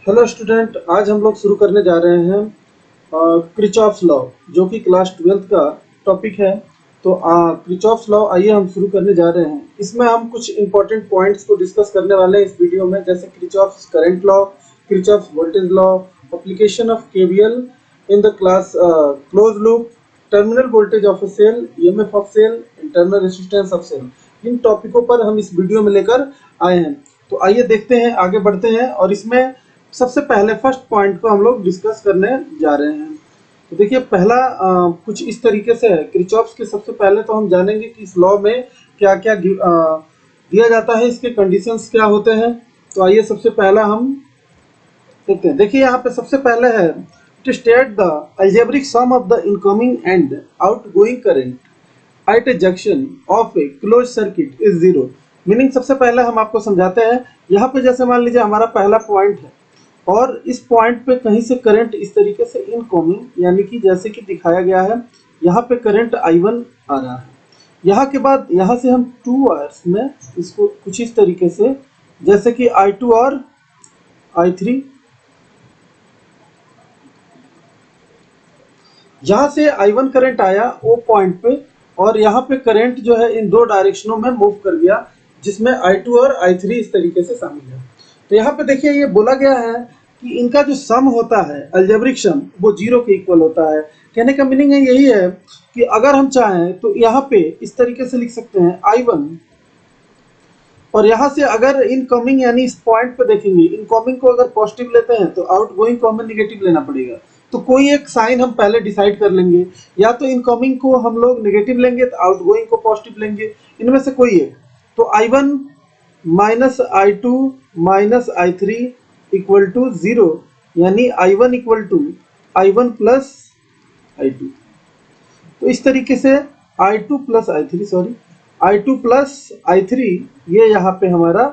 Hello student, आज हम लोग शुरू करने जा रहे हैं क्रिचॉफ्स लॉ, जो कि क्लास 12th का टॉपिक है। तो क्रिचॉफ्स लॉ आइए हम शुरू करने जा रहे हैं। इसमें हम कुछ इंपॉर्टेंट पॉइंट्स को डिस्कस करने वाले हैं इस वीडियो में, जैसे Kirchhoff's current law, Kirchhoff's voltage law, application of KVL in the class close loop, terminal voltage of a cell, EMF of cell, internal resistance of cell. इन टॉपिकों पर हम इस वीडियो में लेकर आए हैं। तो आइए देखते हैं, आगे बढ़ते हैं। और इसमें सबसे पहले फर्स्ट पॉइंट को हम लोग डिस्कस करने जा रहे हैं। तो देखिए, पहला कुछ इस तरीके से है। क्रिचॉफ्स के सबसे पहले तो हम जानेंगे कि इस लॉ में क्या क्या दिया जाता है, इसके कंडीशंस क्या होते हैं। तो आइए सबसे पहला हम देखते हैं। देखिए, यहाँ पे सबसे पहले है to state the algebraic sum of the incoming and outgoing current at a junction of a close circuit is zero. मीनिंग सबसे पहले हम आपको समझाते हैं। यहाँ पे जैसे मान लीजिए हमारा पहला पॉइंट है और इस पॉइंट पे कहीं से करंट इस तरीके से इनकमिंग, यानी कि जैसे कि दिखाया गया है, यहाँ पे करंट I1 आ रहा है। यहाँ के बाद यहाँ से हम 2 वायर्स में इसको कुछ इस तरीके से, जैसे कि I2 और I3, यहाँ से I1 करंट आया वो पॉइंट पे, और यहाँ पे करंट जो है इन दो डायरेक्शनों में मूव कर गया, जिसमें I2 और I3 इस तरीके से शामिल है। तो यहाँ पे देखिए, ये बोला गया है कि इनका जो सम होता है, अलजेब्रिक सम, वो 0 के इक्वल होता है। कहने का मीनिंग है यही है कि अगर हम चाहें तो यहाँ पे इस तरीके से लिख सकते हैं I1, और यहाँ से अगर इनकमिंग यानी इस पॉइंट पे देखेंगे, इनकमिंग को अगर पॉजिटिव लेते हैं तो आउटगोइंग को हमें निगेटिव लेना पड़ेगा। तो कोई एक साइन हम पहले डिसाइड कर लेंगे, या तो इनकमिंग को हम लोग नेगेटिव लेंगे तो आउटगोइंग को पॉजिटिव लेंगे, इनमें से कोई एक। तो I1 minus I2 minus I3 equal to 0, यानी I1 equal to I1 plus I2। तो इस तरीके से I2 प्लस I3 ये यहाँ पे हमारा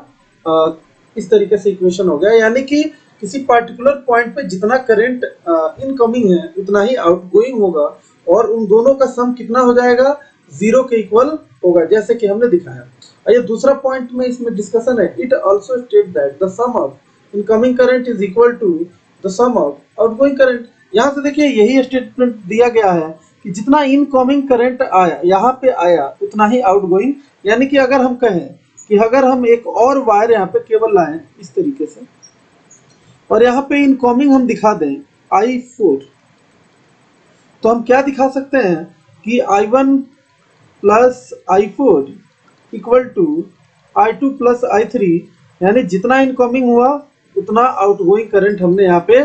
इस तरीके से इक्वेशन हो गया। यानी कि किसी पार्टिकुलर पॉइंट पे जितना करंट इनकमिंग है उतना ही आउटगोइंग होगा, और उन दोनों का सम कितना हो जाएगा, 0 के इक्वल होगा, जैसे कि हमने दिखाया। ये दूसरा पॉइंट में इसमें डिस्कशन है। It also state that the sum of incoming current is equal to the sum of outgoing current. यहाँ से देखिए, यही स्टेटमेंट दिया गया है कि जितना इनकमिंग करंट आया यहाँ पे आया उतना ही आउटगोइंग। यानी कि अगर हम कहें कि अगर हम एक और वायर यहाँ पे केबल लाएं इस तरीके से, और यहाँ पे इनकमिंग हम दिखा दें I4, तो हम क्या दिखा सकते हैं कि I1 plus I4 equal to I2 plus I3, यानी जितना इनकमिंग हुआ उतना आउटगोइंग करंट हमने यहाँ पे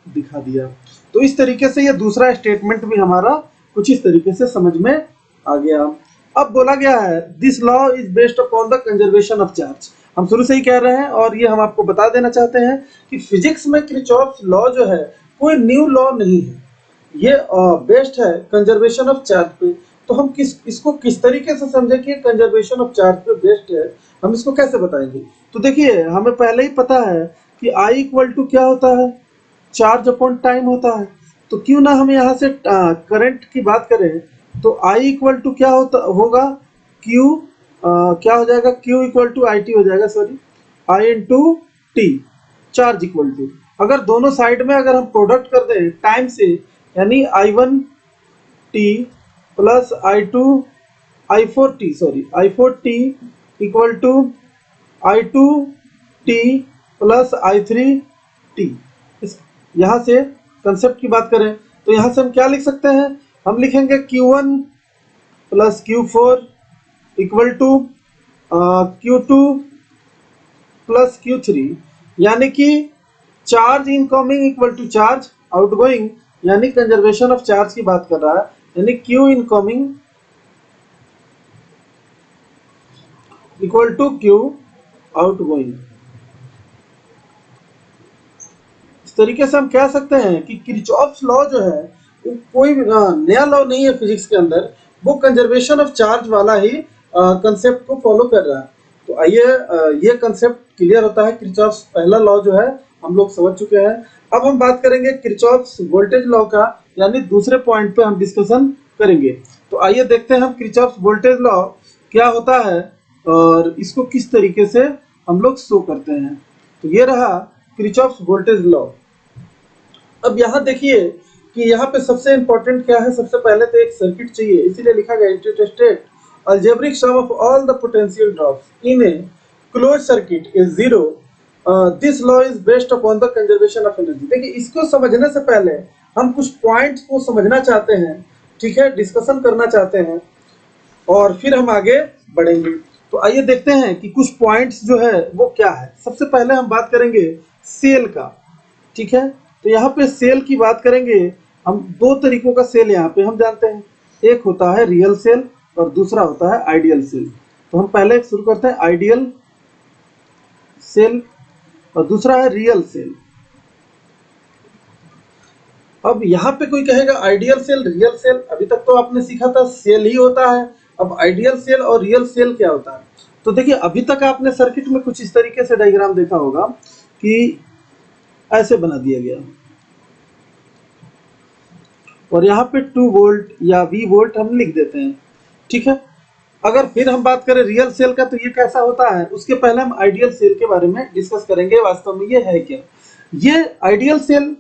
दिखा दिया। तो इस तरीके से ये दूसरा स्टेटमेंट भी हमारा कुछ इस तरीके से समझ में आ गया। अब बोला गया है this law is based upon the conservation of charge. हम शुरू से ही कह रहे हैं, और ये हम आपको बता देना चाहते हैं कि फिजिक्स में क्रिचॉफ्स लॉ जो है कोई न्यू लॉ नहीं है, ये बेस्ड है कंजर्वेशन ऑफ चार्ज पे। तो हम इसको किस तरीके से समझे कि कंजर्वेशन ऑफ चार्ज पे बेस्ड है, हम इसको कैसे बताएंगे। तो देखिए, हमें पहले ही पता है कि I इक्वल टू क्या होता है, चार्ज अपॉन टाइम होता है। तो क्यों ना हम यहाँ से करंट की बात करें, तो I इक्वल टू क्या होगा, Q क्या हो जाएगा, Q इक्वल टू IT हो जाएगा, sorry, I into T, charge equal to. अगर दोनों साइड में अगर हम प्रोडक्ट कर दें टाइम से, यानी I1 t plus I4 t equal to I2 t plus I3 t। यहाँ से कंसेप्ट की बात करें तो यहाँ से हम क्या लिख सकते हैं, हम लिखेंगे Q1 plus Q4 equal to Q2 plus Q3, यानी कि charge incoming equal to charge outgoing, यानी कंजर्वेशन ऑफ चार्ज की बात कर रहा है, यानी Q incoming equal to Q outgoing. इस तरीके से हम कह सकते हैं कि किरचॉफ्स लॉ जो है वो कोई नया लॉ नहीं है फिजिक्स के अंदर, वो कंजर्वेशन ऑफ चार्ज वाला ही कंसेप्ट को फॉलो कर रहा है। तो आइए ये कंसेप्ट क्लियर होता है। किरचॉफ्स पहला लॉ जो है हम लोग समझ चुके हैं। अब हम बात करेंगे किरचॉफ्स वोल्टेज लॉ का, यानी दूसरे पॉइंट पे हम डिस्कशन करेंगे। तो आइए देखते हैं हम किरचॉफ्स वोल्टेज लॉ क्या होता है और इसको किस तरीके से हम लोग शो करते हैं। तो ये रहा किरचॉफ्स वोल्टेज लॉ। अब यहाँ देखिए कि यहाँ पे सबसे इंपॉर्टेंट क्या है, सबसे पहले तो एक सर्किट चाहिए, इसीलिए लिखा गया interstate algebraic sum of all the potential drops in a closed circuit is zero. This law is based upon the conservation of energy। देखिए इसको समझने से पहले हम कुछ पॉइंट्स को समझना चाहते हैं, ठीक है, डिस्कशन करना चाहते हैं और फिर हम आगे बढ़ेंगे। तो आइए देखते हैं कि कुछ पॉइंट्स जो है वो क्या है। सबसे पहले हम बात करेंगे सेल का, ठीक है। तो यहाँ पे सेल की बात करेंगे हम, दो तरीकों का सेल यहाँ पे हम जानते हैं, एक होता है रियल सेल और दूसरा होता है आइडियल सेल। तो हम पहले शुरू करते हैं आइडियल सेल और दूसरा है रियल सेल। अब यहाँ पे कोई कहेगा आइडियल सेल रियल सेल, अभी तक तो आपने सीखा था सेल ही होता है, अब आइडियल सेल और रियल सेल क्या होता है। तो देखिए अभी तक आपने सर्किट में कुछ इस तरीके से डायग्राम देखा होगा कि ऐसे बना दिया गया और यहाँ पे 2 वोल्ट या V वोल्ट हम लिख देते हैं, ठीक है। अगर फिर हम बात करें रियल सेल का तो ये कैसा होता है, उसके पहले हम आइडियल सेल के बारे में डिस्कस करेंगे वास्तव में ये है क्या। ये आइडियल सेल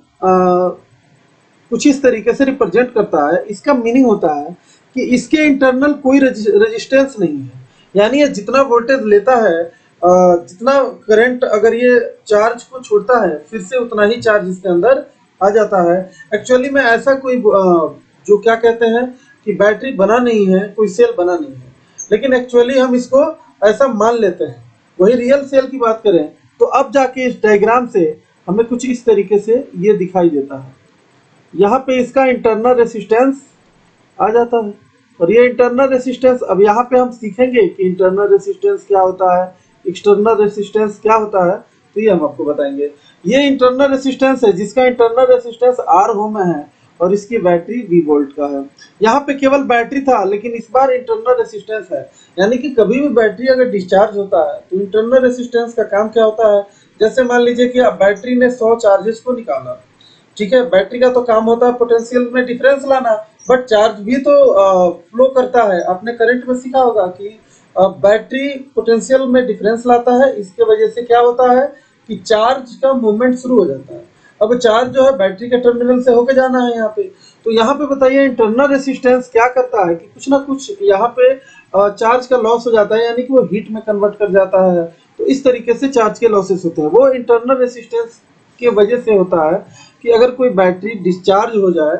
कुछ इस तरीके से रिप्रेजेंट करता है, इसका मीनिंग होता है कि इसके इंटरनल कोई रेजिस्टेंस नहीं है, यानी ये जितना वोल्टेज लेता है, जितना करंट अगर ये चार्ज को छोड़ता है फिर से उतना ही चार्ज इसके अंदर आ जाता है। एक्चुअली में ऐसा कोई जो क्या कहते हैं कि बैटरी बना नहीं है, कोई सेल बना नहीं है, लेकिन एक्चुअली हम इसको ऐसा मान लेते हैं। वही रियल सेल की बात करें तो अब जाके इस डायग्राम से हमें कुछ इस तरीके से ये दिखाई देता है, यहाँ पे इसका इंटरनल रेसिस्टेंस आ जाता है और ये इंटरनल रेसिस्टेंस, अब यहाँ पे हम सीखेंगे कि इंटरनल रेसिस्टेंस क्या होता है, एक्सटर्नल रेसिस्टेंस क्या होता है, तो ये हम आपको बताएंगे। ये इंटरनल रेसिस्टेंस है जिसका इंटरनल रेसिस्टेंस R ओम है और इसकी बैटरी V वोल्ट का है। यहाँ पे केवल बैटरी था लेकिन इस बार इंटरनल रेसिस्टेंस है, यानी कि कभी भी बैटरी अगर डिस्चार्ज होता है तो इंटरनल रेसिस्टेंस का काम क्या होता है। जैसे मान लीजिए कि अब बैटरी ने 100 चार्जेस को निकाला, ठीक है, बैटरी का तो काम होता है पोटेंशियल में डिफरेंस लाना, बट चार्ज भी तो फ्लो करता है। आपने करंट में सीखा होगा कि बैटरी पोटेंशियल में डिफरेंस लाता है, इसके वजह से क्या होता है कि चार्ज का मूवमेंट शुरू हो जाता है। अब चार्ज जो है बैटरी के टर्मिनल से होके जाना है यहाँ पे, तो यहाँ पे बताइए इंटरनल रेसिस्टेंस क्या करता है कि कुछ ना कुछ यहाँ पे चार्ज का लॉस हो जाता है, यानी कि वो हीट में कन्वर्ट कर जाता है। तो इस तरीके से चार्ज के लॉसेस होते हैं, वो इंटरनल रेसिस्टेंस के वजह से होता है कि अगर कोई बैटरी डिस्चार्ज हो जाए,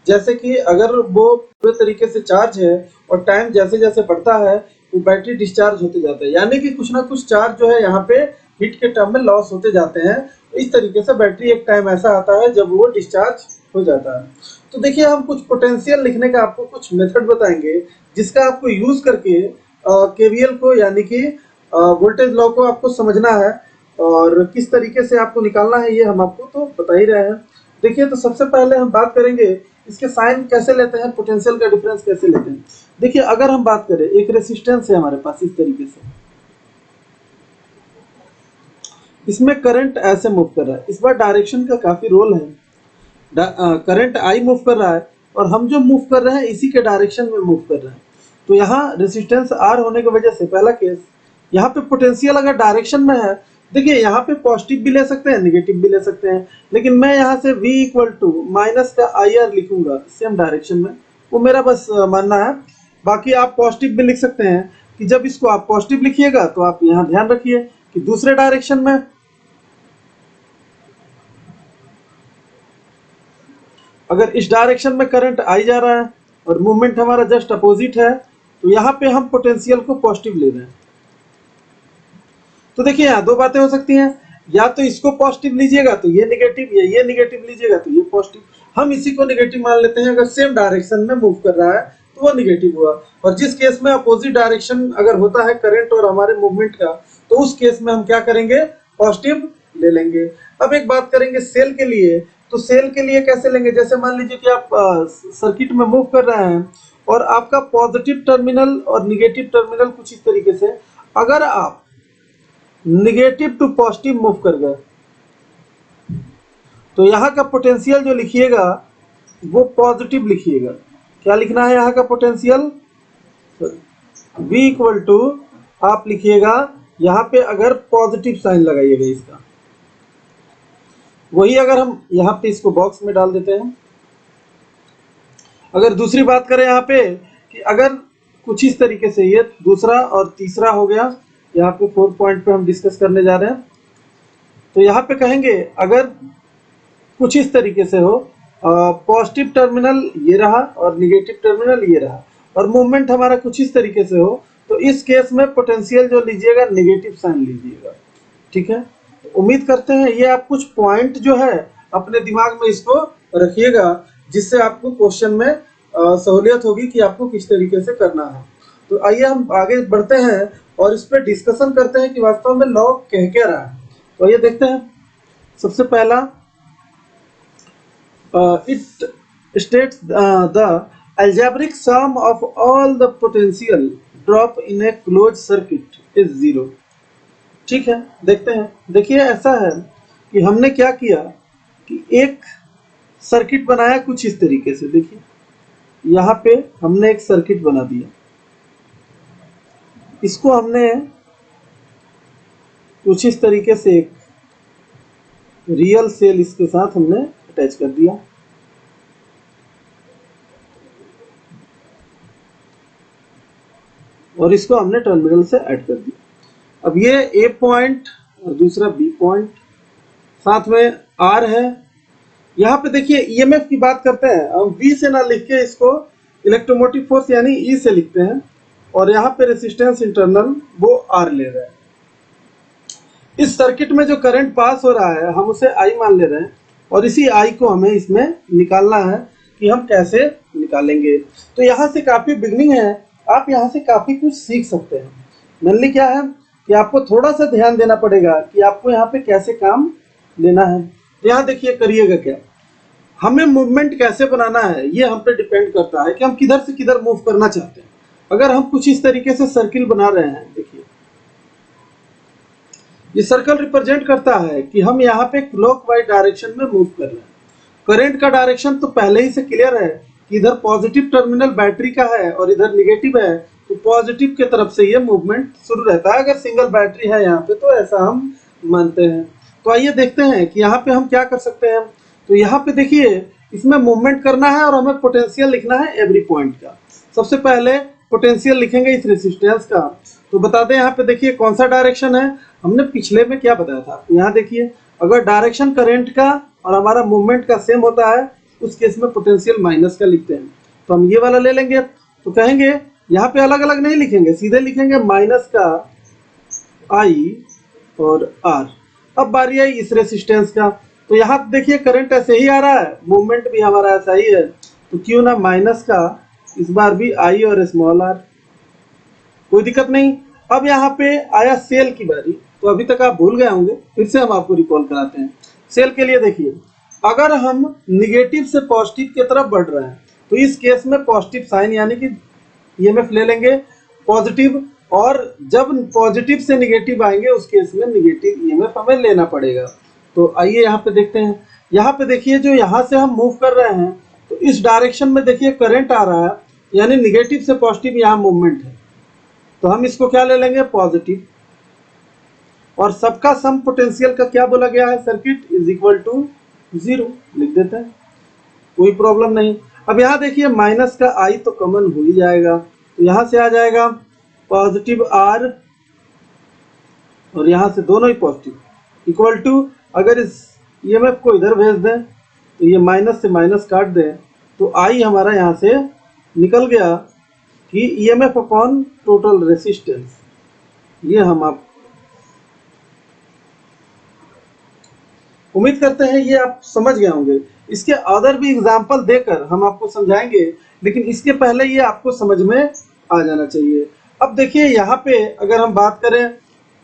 जैसे कि अगर वो पूरे तरीके से चार्ज है और टाइम जैसे जैसे बढ़ता है तो बैटरी डिस्चार्ज होते जाता है, यानी कि कुछ ना कुछ चार्ज जो है यहाँ पे हीट के टर्म में लॉस होते जाते हैं। इस तरीके से बैटरी एक टाइम ऐसा आता है जब वो डिस्चार्ज हो जाता है। तो देखिए हम कुछ पोटेंशियल लिखने का आपको कुछ मेथड बताएंगे जिसका आपको यूज करके केवीएल को यानी कि वोल्टेज लॉ को आपको समझना है और किस तरीके से आपको निकालना है ये हम आपको तो बता ही रहे हैं। देखिए तो सबसे पहले हम बात करेंगे इसके साइन कैसे लेते हैं, पोटेंशियल का डिफरेंस कैसे लेते हैं। देखिए अगर हम बात करें एक रेसिस्टेंस है हमारे पास इस तरीके से, इसमें करंट ऐसे मूव कर रहा है, इस बार डायरेक्शन का काफी रोल है। करंट आई मूव कर रहा है और हम जो मूव कर रहे हैं इसी के डायरेक्शन में मूव कर रहे हैं। तो यहाँ रेसिस्टेंस आर होने की वजह से पहला केस, यहाँ पे पोटेंशियल अगर डायरेक्शन में है, देखिए यहाँ पे पॉजिटिव भी ले सकते हैं नेगेटिव भी ले सकते हैं, लेकिन मैं यहाँ से V इक्वल टू माइनस का IR लिखूंगा सेम डायरेक्शन में, वो मेरा बस मानना है। बाकी आप पॉजिटिव भी लिख सकते हैं कि जब इसको आप पॉजिटिव लिखिएगा तो आप यहाँ ध्यान रखिए कि दूसरे डायरेक्शन में अगर इस डायरेक्शन में करंट आई जा रहा है और मूवमेंट हमारा जस्ट अपोजिट है तो यहाँ पे हम पोटेंशियल को पॉजिटिव ले रहे हैं। तो देखिए यहाँ दो बातें हो सकती हैं, या तो इसको पॉजिटिव लीजिएगा तो ये नेगेटिव, या ये नेगेटिव लीजिएगा तो ये पॉजिटिव। हम इसी को नेगेटिव मान लेते हैं, अगर सेम डायरेक्शन में मूव कर रहा है तो वो नेगेटिव हुआ, और जिस केस में अपोजिट डायरेक्शन अगर होता है करंट और हमारे मूवमेंट का तो उस केस में हम क्या करेंगे, पॉजिटिव ले लेंगे। अब एक बात करेंगे सेल के लिए, तो सेल के लिए कैसे लेंगे, जैसे मान लीजिए कि आप सर्किट में मूव कर रहे हैं और आपका पॉजिटिव टर्मिनल और निगेटिव टर्मिनल कुछ इस तरीके से, अगर आप निगेटिव टू पॉजिटिव मूव कर गए तो यहाँ का पोटेंशियल जो लिखिएगा वो पॉजिटिव लिखिएगा। क्या लिखना है यहाँ का पोटेंशियल, V इक्वल टू आप लिखिएगा यहाँ पे अगर पॉजिटिव साइन लगाइएगा इसका, वही अगर हम यहाँ पे इसको बॉक्स में डाल देते हैं। अगर दूसरी बात करें यहाँ पे कि अगर कुछ इस तरीके से, ये दूसरा और तीसरा हो गया, यहाँ पे 4 पॉइंट पे हम डिस्कस करने जा रहे हैं। तो यहाँ पे कहेंगे अगर कुछ इस तरीके से हो, पॉजिटिव टर्मिनल ये रहा और निगेटिव टर्मिनल ये रहा, और मूवमेंट हमारा कुछ इस तरीके से हो, तो इस केस में पोटेंशियल जो लीजिएगा नेगेटिव साइन लीजिएगा। ठीक है, उम्मीद करते हैं ये आप कुछ पॉइंट जो है अपने दिमाग में इसको रखिएगा, जिससे आपको क्वेश्चन में सहूलियत होगी कि आपको किस तरीके से करना है। तो आइए हम आगे बढ़ते हैं और इस पर डिस्कशन करते हैं कि वास्तव में लॉ कह क्या रहा है। तो ये देखते हैं। सबसे पहला, it states the algebraic sum of all the potential drop in a closed circuit is 0। ठीक है, देखते हैं। देखिए ऐसा है कि हमने क्या किया कि एक सर्किट बनाया कुछ इस तरीके से। देखिए यहाँ पे हमने एक सर्किट बना दिया, इसको हमने कुछ इस तरीके से एक रियल सेल इसके साथ हमने अटैच कर दिया। और इसको हमने टर्मिनल से ऐड कर दिया। अब ये ए पॉइंट और दूसरा बी पॉइंट, साथ में आर है। यहाँ पे देखिए ईएमएफ की बात करते हैं, हम वी से ना लिख के इसको इलेक्ट्रोमोटिव फोर्स यानी ई से लिखते हैं, और यहाँ पे रेसिस्टेंस इंटरनल वो आर ले रहे हैं। इस सर्किट में जो करंट पास हो रहा है हम उसे आई मान ले रहे हैं, और इसी आई को हमें इसमें निकालना है कि हम कैसे निकालेंगे। तो यहाँ से काफी बिगनिंग है, आप यहाँ से काफी कुछ सीख सकते हैं। मेनली क्या है कि आपको थोड़ा सा ध्यान देना पड़ेगा कि आपको यहाँ पे कैसे काम लेना है। तो यहाँ देखिए करिएगा क्या, हमें मूवमेंट कैसे बनाना है ये हम पे डिपेंड करता है कि हम किधर से किधर मूव करना चाहते हैं। अगर हम कुछ इस तरीके से सर्किल बना रहे हैं, देखिए ये सर्कल रिप्रेजेंट करता है कि हम यहाँ पे क्लॉकवाइज डायरेक्शन में मूव कर रहे हैं। करंट का डायरेक्शन तो पहले ही से क्लियर है कि इधर पॉजिटिव टर्मिनल बैटरी का है और इधर निगेटिव है, तो पॉजिटिव के तरफ से ये मूवमेंट शुरू रहता है। अगर सिंगल बैटरी है यहाँ पे तो ऐसा हम मानते हैं। तो आइए देखते हैं कि यहाँ पे हम क्या कर सकते हैं। तो यहाँ पे देखिए इसमें मूवमेंट करना है और हमें पोटेंशियल लिखना है एवरी पॉइंट का। सबसे पहले पोटेंशियल लिखेंगे इस रेसिस्टेंस का। तो बता दें यहाँ पे देखिए कौन सा डायरेक्शन है, हमने पिछले में क्या बताया था। तो यहाँ देखिए अगर डायरेक्शन करंट का और हमारा मूवमेंट का सेम होता है उस केस में पोटेंशियल माइनस का लिखते हैं। तो हम ये वाला ले लेंगे, तो कहेंगे यहाँ पे अलग अलग नहीं लिखेंगे, सीधे लिखेंगे माइनस का आई और आर। अब बारी आई इस रेसिस्टेंस का। तो यहाँ देखिए करंट ऐसे ही आ रहा है, मूवमेंट भी हमारा ऐसा ही है, तो क्यों ना माइनस का इस बार भी आई और स्मॉल आर, कोई दिक्कत नहीं। अब यहाँ पे आया सेल की बारी, तो अभी तक आप भूल गए होंगे, फिर से हम आपको रिकॉल कराते हैं। सेल के लिए देखिए अगर हम निगेटिव से पॉजिटिव की तरफ बढ़ रहे हैं तो इस केस में पॉजिटिव साइन यानी कि ईएमएफ ले लेंगे पॉजिटिव, और जब पॉजिटिव से निगेटिव आएंगे उस केस में निगेटिव ईएमएफ हमें लेना पड़ेगा। तो आइए यहाँ पे देखते हैं। यहाँ पे देखिए जो यहाँ से हम मूव कर रहे हैं तो इस डायरेक्शन में देखिए करंट आ रहा है, यानी निगेटिव से पॉजिटिव यहाँ मूवमेंट है, तो हम इसको क्या ले लेंगे पॉजिटिव। और सबका सम पोटेंशियल का क्या बोला गया है, सर्किट इज इक्वल टू 0 लिख देते हैं, कोई प्रॉब्लम नहीं। अब यहाँ देखिए माइनस का आई तो कॉमन हो ही जाएगा, तो यहाँ से आ जाएगा पॉजिटिव आर और यहाँ से दोनों ही पॉजिटिव इक्वल टू, अगर इस ईएमएफ को इधर भेज दें तो ये माइनस से माइनस काट दें तो आई हमारा यहाँ से निकल गया कि ईएमएफ अपॉन टोटल रेसिस्टेंस। ये हम आप उम्मीद करते हैं ये आप समझ गए होंगे। इसके अदर भी एग्जाम्पल देकर हम आपको समझाएंगे, लेकिन इसके पहले ये आपको समझ में आ जाना चाहिए। अब देखिए यहाँ पे अगर हम बात करें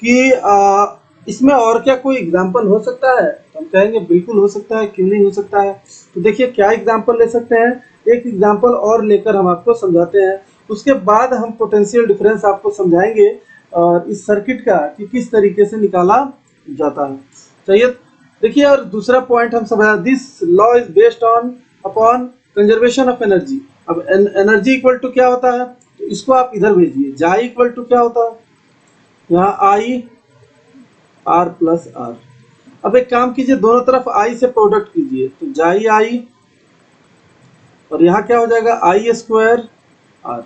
कि इसमें और क्या कोई एग्जाम्पल हो सकता है, तो हम कहेंगे बिल्कुल हो सकता है, क्यों नहीं हो सकता है। तो देखिए क्या एग्जाम्पल ले सकते हैं, एक एग्जाम्पल और लेकर हम आपको समझाते हैं, उसके बाद हम पोटेंशियल डिफरेंस आपको समझाएंगे और इस सर्किट का कि किस तरीके से निकाला जाता है। चलिए देखिए, और दूसरा पॉइंट हम समझा, this law is based on upon conservation of energy. अब एनर्जी इक्वल टू क्या होता है, तो इसको आप इधर भेजिए, जाई इक्वल टू क्या होता है, यहाँ आई आर प्लस आर। अब एक काम कीजिए, दोनों तरफ आई से प्रोडक्ट कीजिए, तो जाई आई और यहाँ क्या हो जाएगा आई स्क्वायर आर।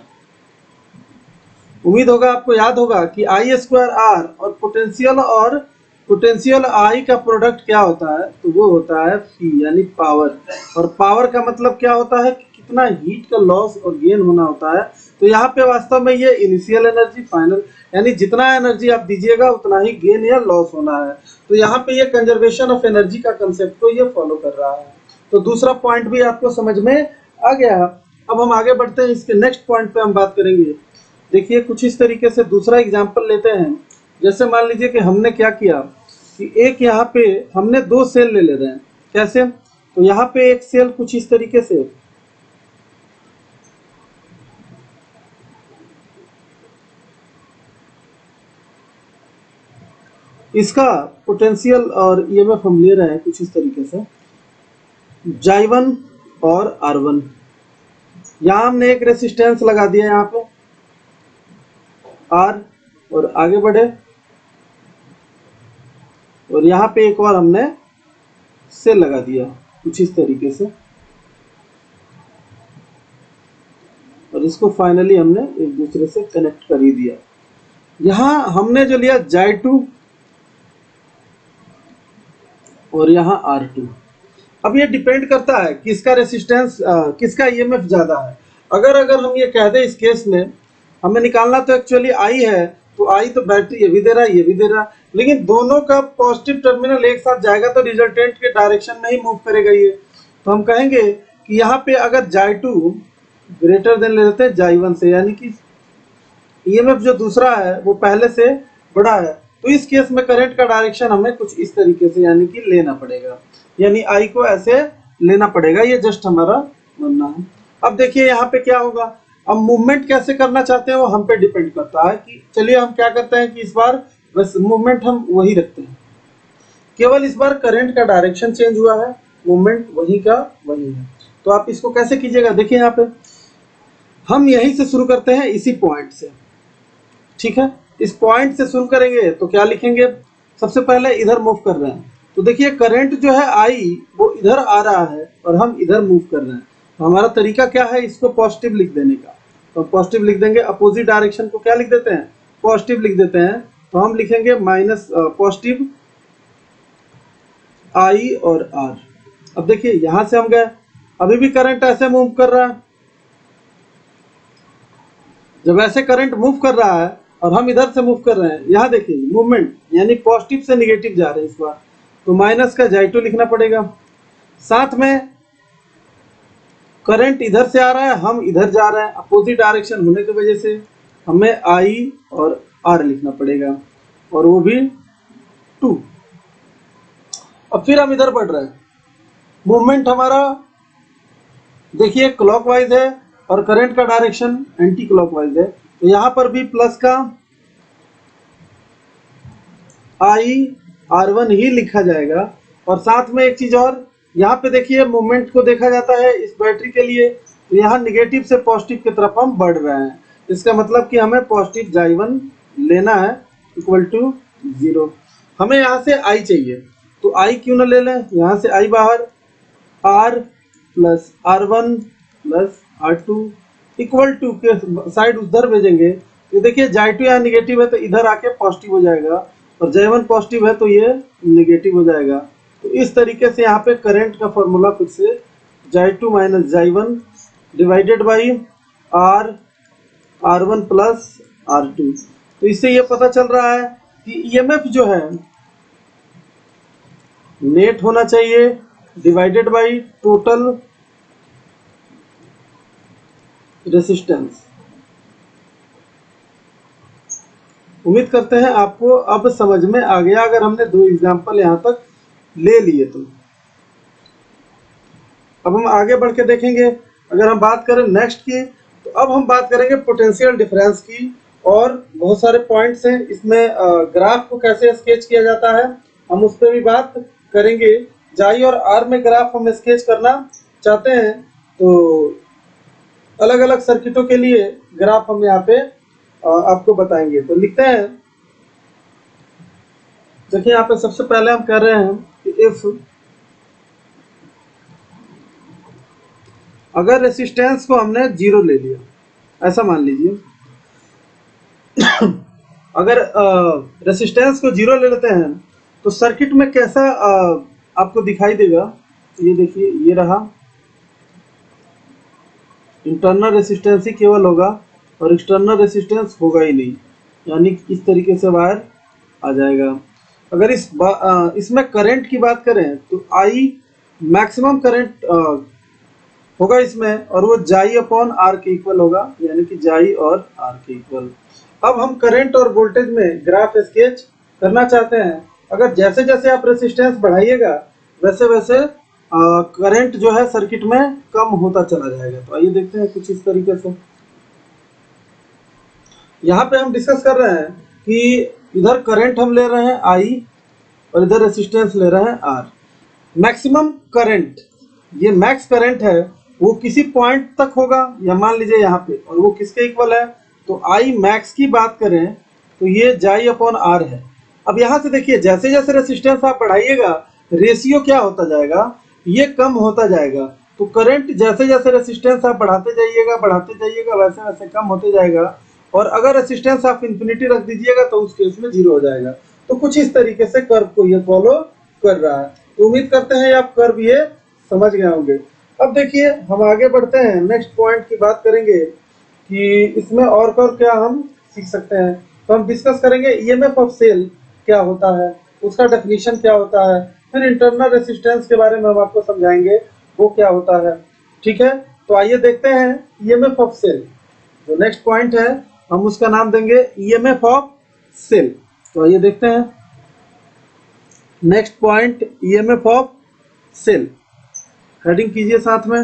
उम्मीद होगा आपको याद होगा कि आई स्क्वायर आर और पोटेंशियल आई का प्रोडक्ट क्या होता है, तो वो होता है पी यानी पावर। और पावर का मतलब क्या होता है कि कितना हीट का लॉस और गेन होना होता है। तो यहाँ पे वास्तव में ये इनिशियल एनर्जी, फाइनल, यानी जितना एनर्जी आप दीजिएगा उतना ही गेन या लॉस होना है। तो यहाँ पे ये कंजर्वेशन ऑफ एनर्जी का कंसेप्ट को ये फॉलो कर रहा है। तो दूसरा पॉइंट भी आपको समझ में आ गया। अब हम आगे बढ़ते हैं, इसके नेक्स्ट पॉइंट पे हम बात करेंगे। देखिए कुछ इस तरीके से दूसरा एग्जाम्पल लेते हैं। जैसे मान लीजिए कि हमने क्या किया कि एक यहाँ पे हमने दो सेल ले रहे हैं। कैसे? तो यहाँ पे एक सेल कुछ इस तरीके से, इसका पोटेंशियल और ईएमएफ हम ले रहे हैं कुछ इस तरीके से J1 और R1। यहाँ हमने एक रेसिस्टेंस लगा दिया यहाँ पे R और आगे बढ़े, और यहाँ पे एक और हमने सेल लगा दिया कुछ इस तरीके से, और इसको फाइनली हमने एक दूसरे से कनेक्ट कर ही दिया। यहाँ हमने जो लिया J2 और यहाँ R2। अब ये डिपेंड करता है कि इसका रेसिस्टेंस किसका ईएमएफ ज्यादा है। अगर हम ये कह दें इस केस में हमें निकालना तो एक्चुअली आई है, तो आई तो बैटरी ये भी दे रहा है ये भी दे रहा है, लेकिन दोनों का पॉजिटिव टर्मिनल एक साथ जाएगा तो रिजल्टेंट के डायरेक्शन में ही मूव करेगा ये। तो हम कहेंगे कि यहाँ पे अगर J2 ग्रेटर देन ले लेते हैं J1 से, यानी कि ईएमएफ जो दूसरा है वो पहले से बड़ा है, तो इस केस में करंट का डायरेक्शन हमें कुछ इस तरीके से यानी कि लेना पड़ेगा, यानी आई को ऐसे लेना पड़ेगा। ये जस्ट हमारा मानना है। अब देखिए यहाँ पे क्या होगा। अब मूवमेंट कैसे करना चाहते हैं वो हम पे डिपेंड करता है कि चलिए हम क्या करते हैं कि इस बार बस मूवमेंट हम वही रखते हैं, केवल इस बार करंट का डायरेक्शन चेंज हुआ है, मूवमेंट वही का वही है। तो आप इसको कैसे कीजिएगा, देखिए यहाँ पे हम यहीं से शुरू करते हैं इसी पॉइंट से, ठीक है। इस पॉइंट से शुरू करेंगे तो क्या लिखेंगे, सबसे पहले इधर मूव कर रहे हैं, तो देखिए करंट जो है आई वो इधर आ रहा है और हम इधर मूव कर रहे हैं। तो हमारा तरीका क्या है, इसको पॉजिटिव लिख देने का। तो पॉजिटिव लिख देंगे, अपोजिट डायरेक्शन को क्या लिख देते हैं, पॉजिटिव लिख देते हैं। तो हम लिखेंगे माइनस पॉजिटिव आई और आर। अब देखिए यहां से हम गए, अभी भी करंट ऐसे मूव कर रहा है। जब ऐसे करंट मूव कर रहा है और हम इधर से मूव कर रहे हैं, यहाँ देखिए मूवमेंट यानी पॉजिटिव से निगेटिव जा रहे हैं इस बार, तो माइनस का J2 लिखना पड़ेगा। साथ में करंट इधर से आ रहा है, हम इधर जा रहे हैं, अपोजिट डायरेक्शन होने की वजह से हमें I और R लिखना पड़ेगा, और वो भी 2। अब फिर हम इधर बढ़ रहे हैं, मूवमेंट हमारा देखिए क्लॉकवाइज है और करंट का डायरेक्शन एंटी क्लॉकवाइज है, तो यहाँ पर भी प्लस का IR1 ही लिखा जाएगा। और साथ में एक चीज और, यहाँ पे देखिए मूवमेंट को देखा जाता है इस बैटरी के लिए, तो यहाँ निगेटिव से पॉजिटिव की तरफ हम बढ़ रहे हैं। इसका मतलब कि हमें पॉजिटिव J1 लेना है इक्वल टू 0। हमें यहाँ से I चाहिए, तो I क्यों ना ले लें, यहाँ से I बाहर, R plus R1 plus R2 equal to के साइड उधर भेजेंगे, तो देखिए J2 यहाँ निगेटिव है तो इधर आके पॉजिटिव हो जाएगा, और J1 पॉजिटिव है तो ये निगेटिव हो जाएगा। तो इस तरीके से यहाँ पे करंट का फॉर्मूला फिर से J2 minus J1 divided by R1 plus R2। तो इससे ये पता चल रहा है कि ईएमएफ जो है नेट होना चाहिए डिवाइडेड बाई टोटल रेसिस्टेंस। उम्मीद करते हैं आपको अब समझ में आ गया, अगर हमने दो एग्जांपल यहाँ तक ले लिए तो। अब हम आगे बढ़ के देखेंगे, अगर हम बात करें नेक्स्ट की, तो अब हम बात करेंगे पोटेंशियल डिफरेंस की, और बहुत सारे पॉइंट्स हैं इसमें। ग्राफ को कैसे स्केच किया जाता है हम उस पर भी बात करेंगे। जाई और आर में ग्राफ हम स्केच करना चाहते हैं तो अलग अलग सर्किटों के लिए ग्राफ हम यहाँ पे आपको बताएंगे। तो लिखते हैं देखिए यहाँ पे सबसे पहले हम कह रहे हैं कि इफ अगर रेसिस्टेंस को हमने 0 ले लिया, ऐसा मान लीजिए, अगर रेसिस्टेंस को 0 ले लेते हैं तो सर्किट में कैसा आपको दिखाई देगा। ये देखिए, ये रहा, इंटरनल रेसिस्टेंस ही केवल होगा और एक्सटर्नल रेसिस्टेंस होगा ही नहीं, यानी कि इस तरीके से वायर आ जाएगा। अगर इसमें करंट की बात करें तो आई मैक्सिमम करंट होगा इसमें, और वो जाई अपॉन आर के इक्वल होगा, यानी कि जाई और आर के इक्वल। अब हम करंट और वोल्टेज में ग्राफ स्केच करना चाहते हैं। अगर जैसे जैसे आप रेसिस्टेंस बढ़ाइएगा वैसे वैसे करंट जो है सर्किट में कम होता चला जाएगा। तो आइए देखते हैं कुछ इस तरीके से। यहाँ पे हम डिस्कस कर रहे हैं कि इधर करंट हम ले रहे हैं आई और इधर रेसिस्टेंस ले रहे हैं आर। मैक्सिमम करंट, ये मैक्स करंट है, वो किसी पॉइंट तक होगा, या मान लीजिए यहाँ पे, और वो किसके इक्वल है, तो आई मैक्स की बात करें तो ये जाई अपॉन आर है। अब यहाँ से देखिए, जैसे जैसे रेसिस्टेंस आप बढ़ाइएगा रेशियो क्या होता जाएगा, ये कम होता जाएगा। तो करंट जैसे जैसे रेसिस्टेंस आप बढ़ाते जाइएगा वैसे वैसे कम होते जाएगा, और अगर रेसिस्टेंस आप इन्फिनिटी रख दीजिएगा तो उस केस में 0 हो जाएगा। तो कुछ इस तरीके से कर्व को ये फॉलो कर रहा है। तो उम्मीद करते हैं आप कर्व ये समझ गए होंगे। अब देखिए हम आगे बढ़ते हैं, नेक्स्ट पॉइंट की बात करेंगे कि इसमें और क्या हम सीख सकते हैं। तो हम डिस्कस करेंगे ईएमएफ ऑफ सेल क्या होता है, उसका डेफिनेशन क्या होता है, फिर इंटरनल रेसिस्टेंस के बारे में हम आपको समझाएंगे वो क्या होता है। ठीक है, तो आइए देखते हैं ईएमएफ ऑफ सेल। जो नेक्स्ट पॉइंट है हम उसका नाम देंगे ईएमएफ ऑफ सेल। तो आइए देखते हैं next point, EMF of cell. Heading कीजिए साथ में।